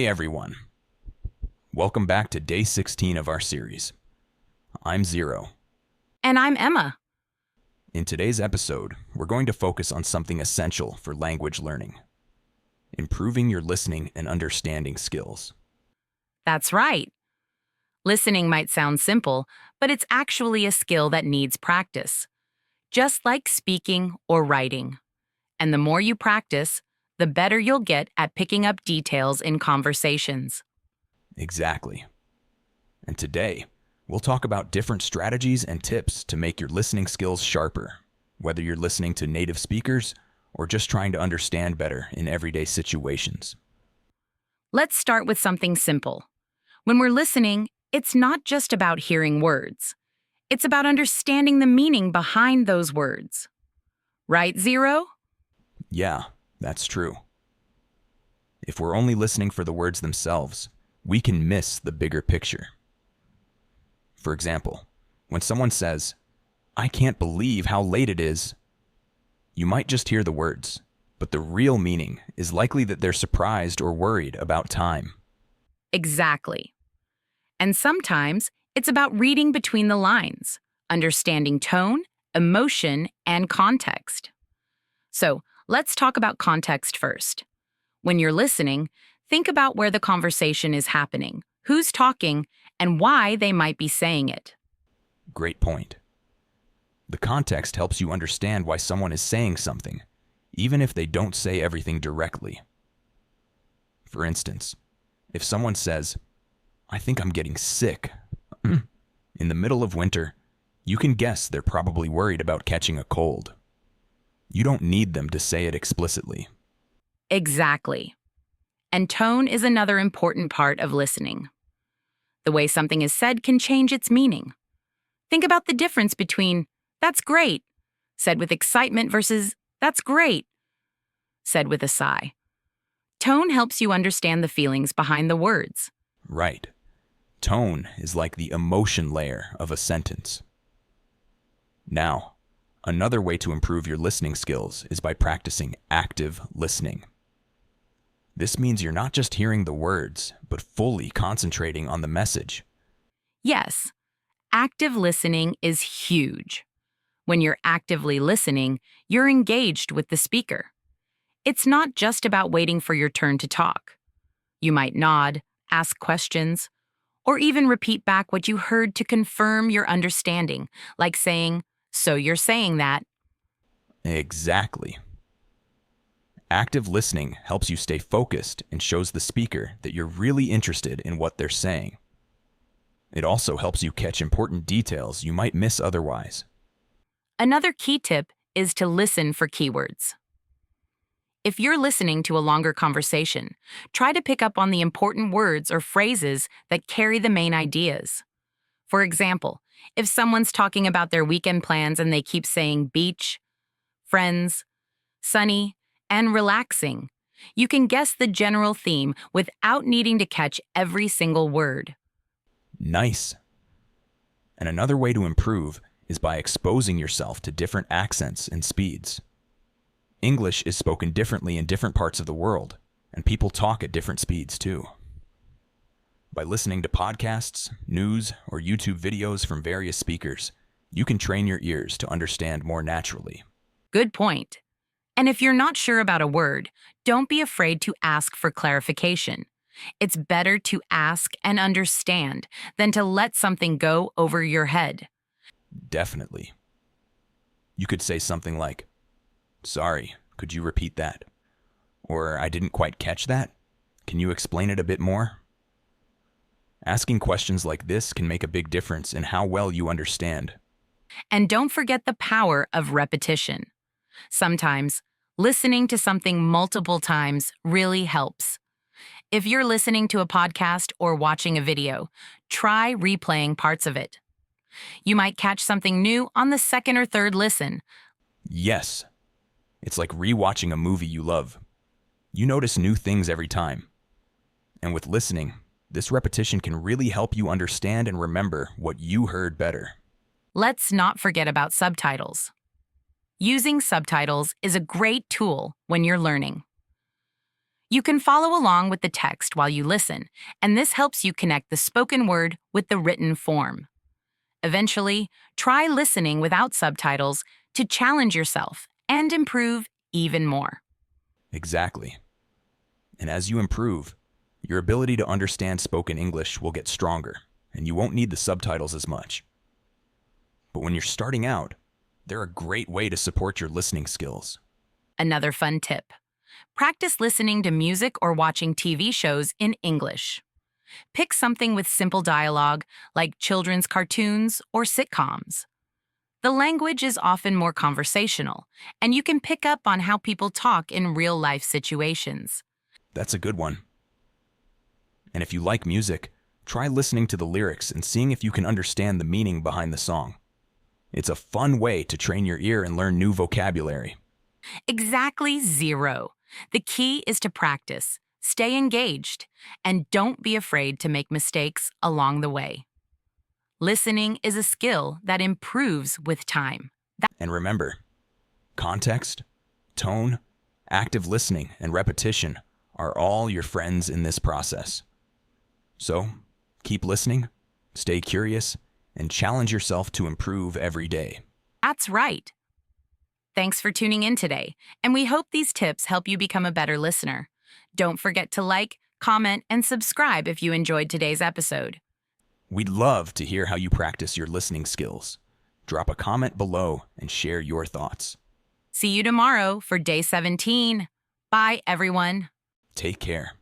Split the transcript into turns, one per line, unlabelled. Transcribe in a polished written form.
Hey everyone, welcome back to day 16 of our series. I'm Zero.
And I'm Emma.
In today's episode, we're going to focus on something essential for language learning: improving your listening and understanding skills.
That's right. Listening might sound simple, but it's actually a skill that needs practice, just like speaking or writing. And the more you practice, the better you'll get at picking up details in conversations.
Exactly. And today, we'll talk about different strategies and tips to make your listening skills sharper, whether you're listening to native speakers or just trying to understand better in everyday situations.
Let's start with something simple. When we're listening, it's not just about hearing words. It's about understanding the meaning behind those words. Right, Zero?
Yeah, that's true. If we're only listening for the words themselves, we can miss the bigger picture. For example, when someone says, "I can't believe how late it is," you might just hear the words, but the real meaning is likely that they're surprised or worried about time.
Exactly. And sometimes it's about reading between the lines, understanding tone, emotion, and context. So let's talk about context first. When you're listening, think about where the conversation is happening, who's talking, and why they might be saying it.
Great point. The context helps you understand why someone is saying something, even if they don't say everything directly. For instance, if someone says, "I think I'm getting sick," in the middle of winter, you can guess they're probably worried about catching a cold. You don't need them to say it explicitly.
Exactly. And tone is another important part of listening. The way something is said can change its meaning. Think about the difference between "that's great," said with excitement, versus "that's great," said with a sigh. Tone helps you understand the feelings behind the words.
Right. Tone is like the emotion layer of a sentence. Now, another way to improve your listening skills is by practicing active listening. This means you're not just hearing the words, but fully concentrating on the message.
Yes, active listening is huge. When you're actively listening, you're engaged with the speaker. It's not just about waiting for your turn to talk. You might nod, ask questions, or even repeat back what you heard to confirm your understanding, like saying, "So you're saying that."
Exactly. Active listening helps you stay focused and shows the speaker that you're really interested in what they're saying. It also helps you catch important details you might miss otherwise.
Another key tip is to listen for keywords. If you're listening to a longer conversation, try to pick up on the important words or phrases that carry the main ideas. For example, if someone's talking about their weekend plans and they keep saying beach, friends, sunny, and relaxing, you can guess the general theme without needing to catch every single word.
Nice. And another way to improve is by exposing yourself to different accents and speeds. English is spoken differently in different parts of the world, and people talk at different speeds too. By listening to podcasts, news, or YouTube videos from various speakers, you can train your ears to understand more naturally.
Good point. And if you're not sure about a word, don't be afraid to ask for clarification. It's better to ask and understand than to let something go over your head.
Definitely. You could say something like, "Sorry, could you repeat that?" Or, "I didn't quite catch that. Can you explain it a bit more?" Asking questions like this can make a big difference in how well you understand.
And don't forget the power of repetition. Sometimes, listening to something multiple times really helps. If you're listening to a podcast or watching a video, try replaying parts of it. You might catch something new on the second or third listen.
Yes, it's like rewatching a movie you love. You notice new things every time. And with listening, this repetition can really help you understand and remember what you heard better.
Let's not forget about subtitles. Using subtitles is a great tool when you're learning. You can follow along with the text while you listen, and this helps you connect the spoken word with the written form. Eventually, try listening without subtitles to challenge yourself and improve even more.
Exactly. And as you improve, your ability to understand spoken English will get stronger, and you won't need the subtitles as much. But when you're starting out, they're a great way to support your listening skills.
Another fun tip: practice listening to music or watching TV shows in English. Pick something with simple dialogue, like children's cartoons or sitcoms. The language is often more conversational, and you can pick up on how people talk in real-life situations.
That's a good one. And if you like music, try listening to the lyrics and seeing if you can understand the meaning behind the song. It's a fun way to train your ear and learn new vocabulary.
Exactly zero. The key is to practice, stay engaged, and don't be afraid to make mistakes along the way. Listening is a skill that improves with time.
And remember, context, tone, active listening, and repetition are all your friends in this process. So, keep listening, stay curious, and challenge yourself to improve every day.
That's right. Thanks for tuning in today, and we hope these tips help you become a better listener. Don't forget to like, comment, and subscribe if you enjoyed today's episode.
We'd love to hear how you practice your listening skills. Drop a comment below and share your thoughts.
See you tomorrow for day 17. Bye, everyone.
Take care.